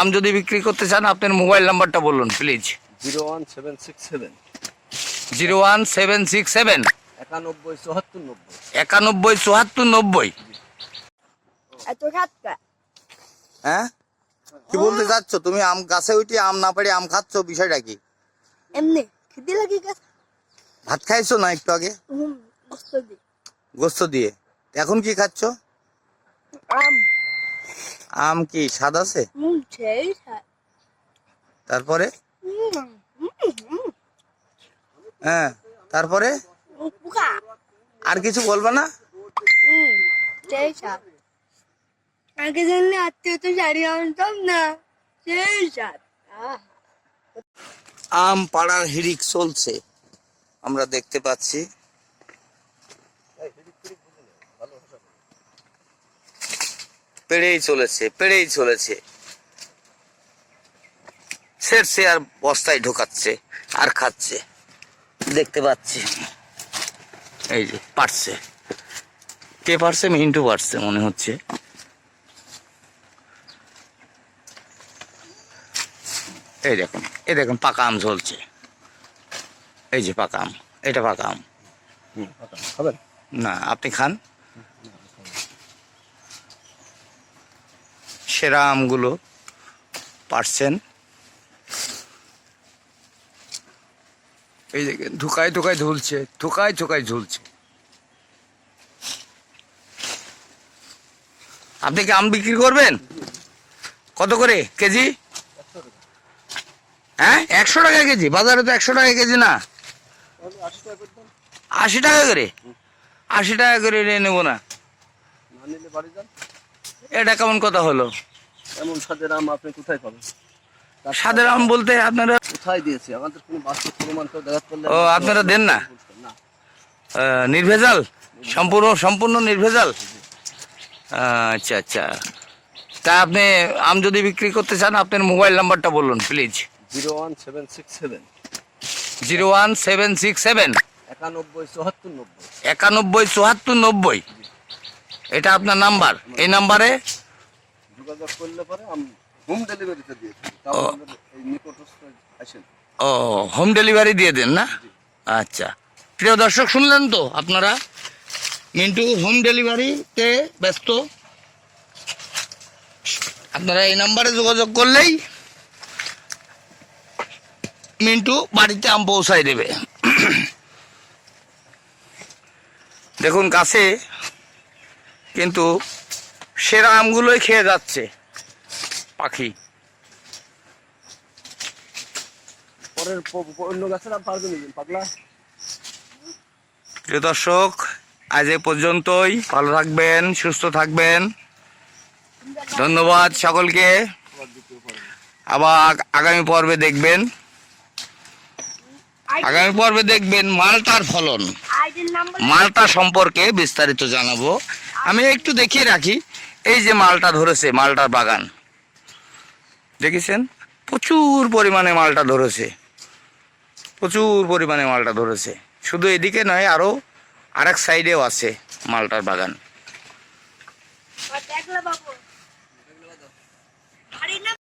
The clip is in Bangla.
আম যদি বিক্রি করতে চান আপনার মোবাইল নাম্বারটা বলুন প্লিজ। 01767 01767 917490। এত খাটকা হ্যাঁ, কি বলতে চাচ্ছ তুমি? আম গাছে উঠে আম না পারি আম খাচ্ছ, বিষয়টা কি? এমনি খিদে লাগে গেছে। ভাত খাইছো না একটু আগে? গোস্ত দি গোস্ত দিয়ে। এখন কি খাচ্ছ? আম আম কি স্বাদ আছে? সেই স্বাদ। তারপরে হ্যাঁ, তারপরে পোকা আর কিছু বলবে না? সেই স্বাদ। আগে জানলে আত্মীয় তো শাড়ি আনতাম না। সেই স্বাদ। আম পাড়ার হিড়িক চলছে, আমরা দেখতে পাচ্ছি। পেড়েই চলেছে, পেড়েই চলেছে, ছেড়ছে আর বস্তায় ঢোকাচ্ছে আর খাচ্ছে, দেখতে পাচ্ছি। এই যে পারছে, কে পারছে? মিন্টু পারছে মনে হচ্ছে। এই দেখুন, এই দেখুন পাকা আম ঝলছে। এই যে পাকা আম, এটা পাকা আম। খাবেন না, আপনি খান। সেরা আমগুলো পারছেন। এই দেখেন ধুকায় ধুকায় ঝুলছে, ধুকায় ধুকায় ঝুলছে। আপনি কি আম বিক্রি করবেন? কত করে কেজি? হ্যাঁ, 100 টাকা কেজি। বাজারে তো 100 টাকা কেজি না, 80 টাকা করে। 80 টাকা করে নেবো না। এটা কেমন কথা হলো? এমন স্বাদের আম আপনি কোথায় পাবেন? স্বাদের আম বলতে আপনারা কোথায় দিয়েছি? আমাদের কোনো বাস্তব প্রমাণ তো দেখাতে পারলে। ও, আপনারা দেন না? না, নির্ভেজাল, সম্পূর্ণ নির্ভেজাল। আচ্ছা আচ্ছা। তা আপনি আম যদি বিক্রি করতে চান আপনার মোবাইল নাম্বারটা বলুন প্লিজ। 01767 01767 917490। 917490। এটা আপনার নাম্বার? এই নাম্বারে যোগাযোগ করলে পরে আমি হোম ডেলিভারিতে দিয়েছি। তাও আমাদের এই নিকটস্থ আসেন। ও, হোম ডেলিভারি দিয়ে দেন না? আচ্ছা, প্রিয় দর্শক শুনলেন তো আপনারা, মিন্টু হোম ডেলিভারিতে ব্যস্ত। আপনারা এই নাম্বারে যোগাযোগ করলেই মিন্টু বাড়িতে আম পৌঁছায় দেবে। দেখুন গাছে কিন্তু সেরা আমগুলোই খেয়ে যাচ্ছে পাখি। পরের অন্য গাছের আম পারবেন পাগলা। প্রিয় দর্শক, আজ এ পর্যন্তই। ভালো থাকবেন, সুস্থ থাকবেন। ধন্যবাদ সকলকে। আবার আগামী পর্বে দেখবেন, মালটার ফলন, মালটা সম্পর্কে বিস্তারিত জানাবো। আমি একটু দেখিয়ে রাখি, এই যে মালটা ধরেছে, মালটার বাগান দেখেছেন, প্রচুর পরিমাণে মালটা ধরেছে, প্রচুর পরিমাণে মালটা ধরেছে। শুধু এদিকে নয়, আরো আরেক সাইডেও আছে মালটার বাগান।